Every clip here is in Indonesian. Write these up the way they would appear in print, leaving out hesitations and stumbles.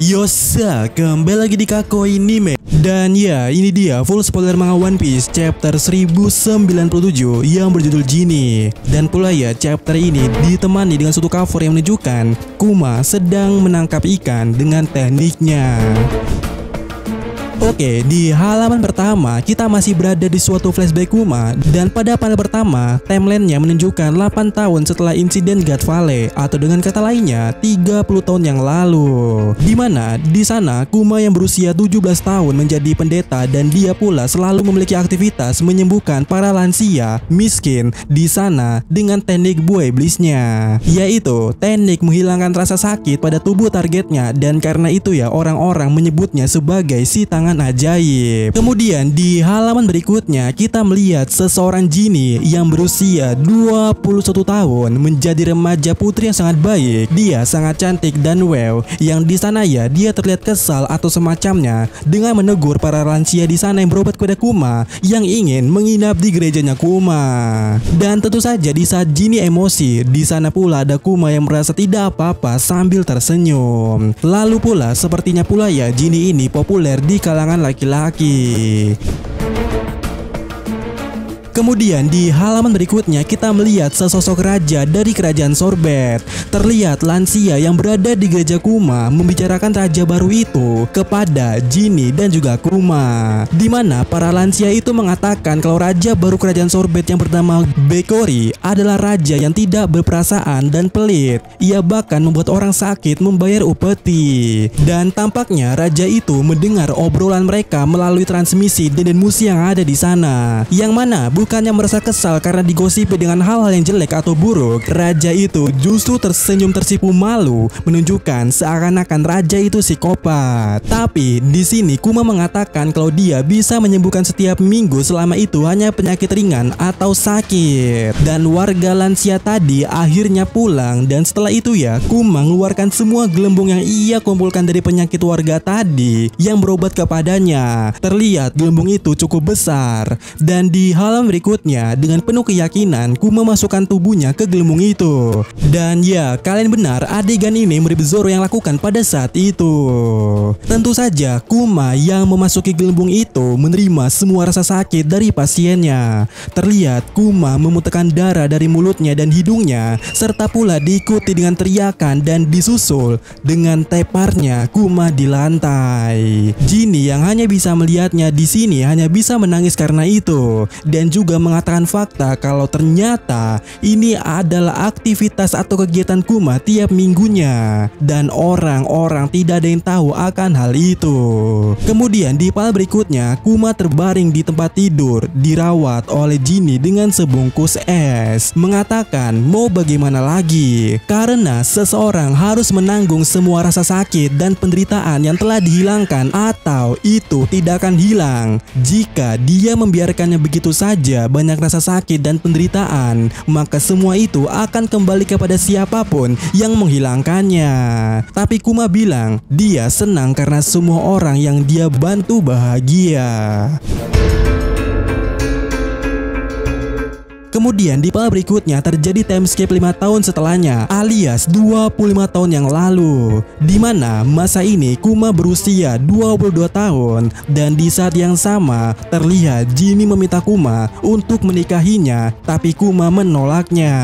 Yosa, kembali lagi di Kako Anime. Dan ya, ini dia full spoiler manga One Piece chapter 1097 yang berjudul Genie. Dan pula ya, chapter ini ditemani dengan suatu cover yang menunjukkan Kuma sedang menangkap ikan dengan tekniknya. Oke, di halaman pertama kita masih berada di suatu flashback Kuma, dan pada panel pertama timelinenya menunjukkan 8 tahun setelah insiden God Valley, atau dengan kata lainnya 30 tahun yang lalu. Dimana di sana Kuma yang berusia 17 tahun menjadi pendeta, dan dia pula selalu memiliki aktivitas menyembuhkan para lansia miskin di sana dengan teknik buah iblisnya, yaitu teknik menghilangkan rasa sakit pada tubuh targetnya, dan karena itu ya orang-orang menyebutnya sebagai si tangan ajaib. Kemudian di halaman berikutnya kita melihat seseorang Genie yang berusia 21 tahun menjadi remaja putri yang sangat baik. Dia sangat cantik dan wow, yang di sana ya dia terlihat kesal atau semacamnya dengan menegur para lansia di sana yang berobat kepada Kuma yang ingin menginap di gerejanya Kuma. Dan tentu saja di saat Genie emosi, di sana pula ada Kuma yang merasa tidak apa-apa sambil tersenyum. Lalu pula sepertinya pula ya Genie ini populer di kalangan laki-laki. Kemudian di halaman berikutnya kita melihat sesosok raja dari kerajaan Sorbet. Terlihat lansia yang berada di gereja Kuma membicarakan raja baru itu kepada Genie dan juga Kuma. Di mana para lansia itu mengatakan kalau raja baru kerajaan Sorbet yang bernama Bekori adalah raja yang tidak berperasaan dan pelit. Ia bahkan membuat orang sakit membayar upeti. Dan tampaknya raja itu mendengar obrolan mereka melalui transmisi dan musi yang ada di sana. Yang mana bukannya merasa kesal karena digosipi dengan hal-hal yang jelek atau buruk, raja itu justru tersenyum tersipu malu, menunjukkan seakan-akan raja itu psikopat. Tapi di sini Kuma mengatakan kalau dia bisa menyembuhkan setiap minggu selama itu hanya penyakit ringan atau sakit. Dan warga lansia tadi akhirnya pulang, dan setelah itu ya Kuma mengeluarkan semua gelembung yang ia kumpulkan dari penyakit warga tadi yang berobat kepadanya. Terlihat gelembung itu cukup besar, dan di halaman berikutnya dengan penuh keyakinan Kuma memasukkan tubuhnya ke gelembung itu. Dan ya, kalian benar, adegan ini mirip Zoro yang lakukan pada saat itu. Tentu saja Kuma yang memasuki gelembung itu menerima semua rasa sakit dari pasiennya. Terlihat Kuma memuntahkan darah dari mulutnya dan hidungnya, serta pula diikuti dengan teriakan dan disusul dengan teparnya Kuma di lantai. Genie yang hanya bisa melihatnya di sini hanya bisa menangis karena itu, dan juga mengatakan fakta kalau ternyata ini adalah aktivitas atau kegiatan Kuma tiap minggunya, dan orang-orang tidak ada yang tahu akan hal itu. Kemudian di panel berikutnya Kuma terbaring di tempat tidur dirawat oleh Genie dengan sebungkus es, mengatakan mau bagaimana lagi karena seseorang harus menanggung semua rasa sakit dan penderitaan yang telah dihilangkan, atau itu tidak akan hilang jika dia membiarkannya begitu saja. Banyak rasa sakit dan penderitaan, maka semua itu akan kembali kepada siapapun yang menghilangkannya. Tapi Kuma bilang dia senang karena semua orang yang dia bantu bahagia. Kemudian di panel berikutnya terjadi time skip 5 tahun setelahnya, alias 25 tahun yang lalu, di mana masa ini Kuma berusia 22 tahun, dan di saat yang sama terlihat Genie meminta Kuma untuk menikahinya, tapi Kuma menolaknya.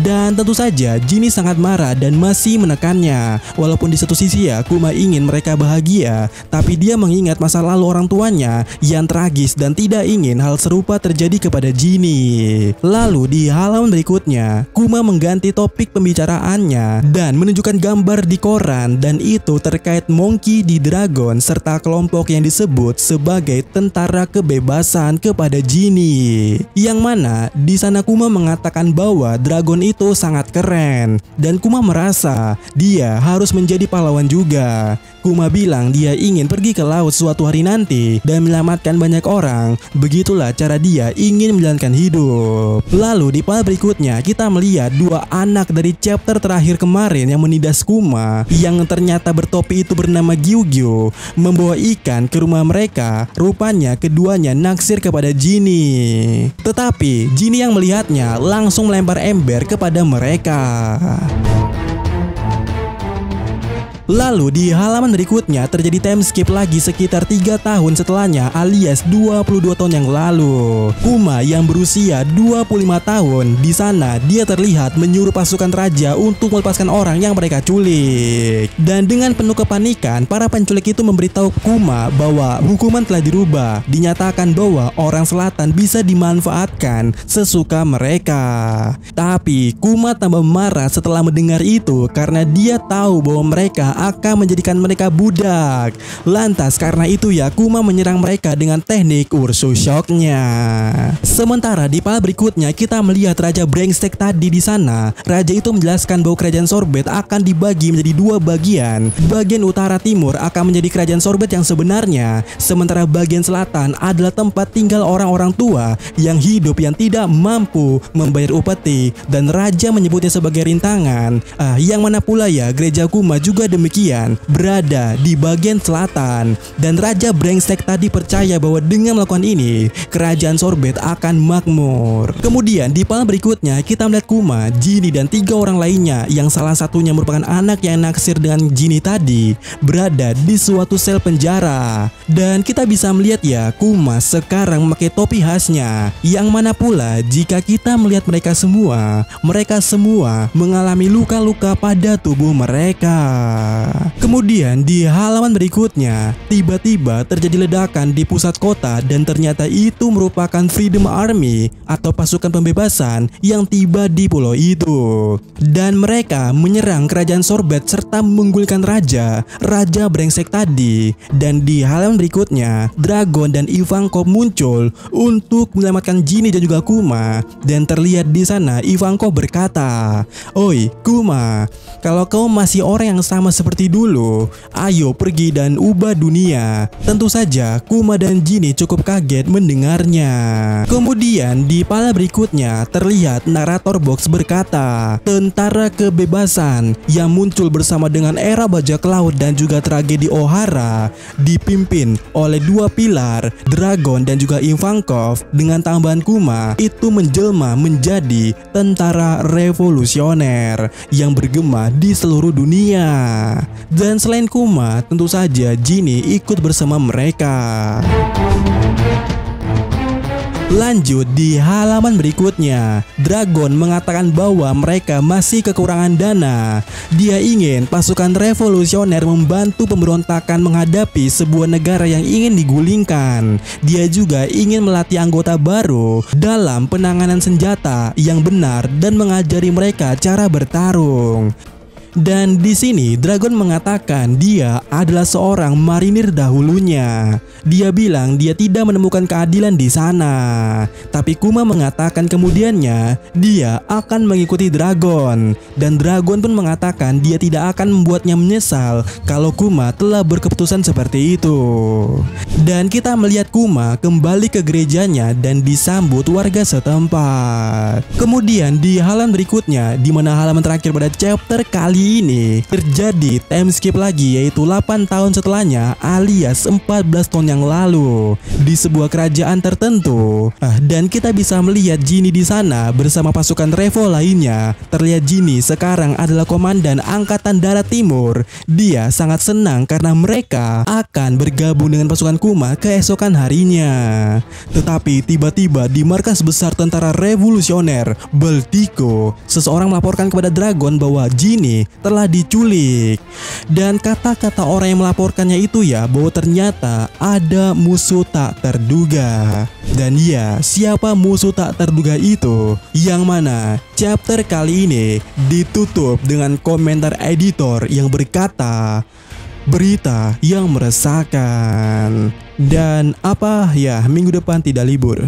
Dan tentu saja Genie sangat marah dan masih menekannya. Walaupun di satu sisi ya Kuma ingin mereka bahagia, tapi dia mengingat masa lalu orang tuanya yang tragis dan tidak ingin hal serupa terjadi kepada Genie. Lalu di halaman berikutnya Kuma mengganti topik pembicaraannya dan menunjukkan gambar di koran, dan itu terkait Monkey D. Dragon serta kelompok yang disebut sebagai tentara kebebasan kepada Genie. Yang mana di sana Kuma mengatakan bahwa dragon itu sangat keren, dan Kuma merasa dia harus menjadi pahlawan juga. Kuma bilang dia ingin pergi ke laut suatu hari nanti dan menyelamatkan banyak orang. Begitulah cara dia ingin menjalankan hidup. Lalu di panel berikutnya kita melihat dua anak dari chapter terakhir kemarin yang menindas Kuma, yang ternyata bertopi itu bernama Gyugyo, membawa ikan ke rumah mereka. Rupanya keduanya naksir kepada Genie. Tetapi Genie yang melihatnya langsung melempar ember kepada mereka. Lalu di halaman berikutnya terjadi time skip lagi sekitar 3 tahun setelahnya, alias 22 tahun yang lalu. Kuma yang berusia 25 tahun, di sana dia terlihat menyuruh pasukan raja untuk melepaskan orang yang mereka culik. Dan dengan penuh kepanikan, para penculik itu memberitahu Kuma bahwa hukuman telah dirubah. Dinyatakan bahwa orang selatan bisa dimanfaatkan sesuka mereka. Tapi Kuma tambah marah setelah mendengar itu karena dia tahu bahwa mereka akan menjadikan mereka budak. Lantas karena itu ya, Kuma menyerang mereka dengan teknik Ursu Shock-nya. Sementara di panel berikutnya kita melihat Raja brengsek tadi di sana. Raja itu menjelaskan bahwa kerajaan Sorbet akan dibagi menjadi 2 bagian. Bagian utara timur akan menjadi kerajaan Sorbet yang sebenarnya, sementara bagian selatan adalah tempat tinggal orang-orang tua yang hidup yang tidak mampu membayar upeti, dan raja menyebutnya sebagai rintangan. Yang mana pula ya, gereja Kuma juga demikian, berada di bagian selatan. Dan Raja brengsek tadi percaya bahwa dengan melakukan ini, kerajaan Sorbet akan makmur. Kemudian di panel berikutnya kita melihat Kuma, Jinny dan 3 orang lainnya yang salah satunya merupakan anak yang naksir dengan Jinny tadi, berada di suatu sel penjara. Dan kita bisa melihat ya, Kuma sekarang memakai topi khasnya, yang mana pula jika kita melihat mereka semua mengalami luka-luka pada tubuh mereka. Kemudian di halaman berikutnya tiba-tiba terjadi ledakan di pusat kota, dan ternyata itu merupakan Freedom Army atau pasukan pembebasan yang tiba di pulau itu. Dan mereka menyerang kerajaan Sorbet serta menggulingkan raja brengsek tadi. Dan di halaman berikutnya Dragon dan Ivankov muncul untuk menyelamatkan Jinny dan juga Kuma. Dan terlihat di sana Ivankov berkata, "Oi Kuma, kalau kau masih orang yang sama seperti dulu, ayo pergi dan ubah dunia." Tentu saja Kuma dan Jinny cukup kaget mendengarnya. Kemudian di panel berikutnya terlihat narator box berkata, tentara kebebasan yang muncul bersama dengan era bajak laut dan juga tragedi Ohara dipimpin oleh 2 pilar, Dragon dan juga Ivankov, dengan tambahan Kuma itu menjelma menjadi tentara revolusioner yang bergema di seluruh dunia. Dan selain Kuma, tentu saja Jinny ikut bersama mereka. Lanjut di halaman berikutnya, Dragon mengatakan bahwa mereka masih kekurangan dana. Dia ingin pasukan revolusioner membantu pemberontakan menghadapi sebuah negara yang ingin digulingkan. Dia juga ingin melatih anggota baru dalam penanganan senjata yang benar dan mengajari mereka cara bertarung. Dan di sini Dragon mengatakan dia adalah seorang marinir dahulunya. Dia bilang dia tidak menemukan keadilan di sana. Tapi Kuma mengatakan kemudiannya dia akan mengikuti Dragon. Dan Dragon pun mengatakan dia tidak akan membuatnya menyesal kalau Kuma telah berkeputusan seperti itu. Dan kita melihat Kuma kembali ke gerejanya dan disambut warga setempat. Kemudian di halaman berikutnya, di mana halaman terakhir pada chapter kali ini terjadi time skip lagi, yaitu 8 tahun setelahnya, alias 14 tahun yang lalu, di sebuah kerajaan tertentu. Dan kita bisa melihat Jinny di sana bersama pasukan revo lainnya. Terlihat Jinny sekarang adalah komandan Angkatan Darat Timur. Dia sangat senang karena mereka akan bergabung dengan pasukan Kuma keesokan harinya. Tetapi tiba-tiba di markas besar tentara revolusioner Baltiko, seseorang melaporkan kepada Dragon bahwa Jinny telah diculik. Dan kata-kata orang yang melaporkannya itu ya, bahwa ternyata ada musuh tak terduga. Dan ya, siapa musuh tak terduga itu? Yang mana chapter kali ini ditutup dengan komentar editor yang berkata, berita yang meresahkan. Dan apa ya, minggu depan tidak libur.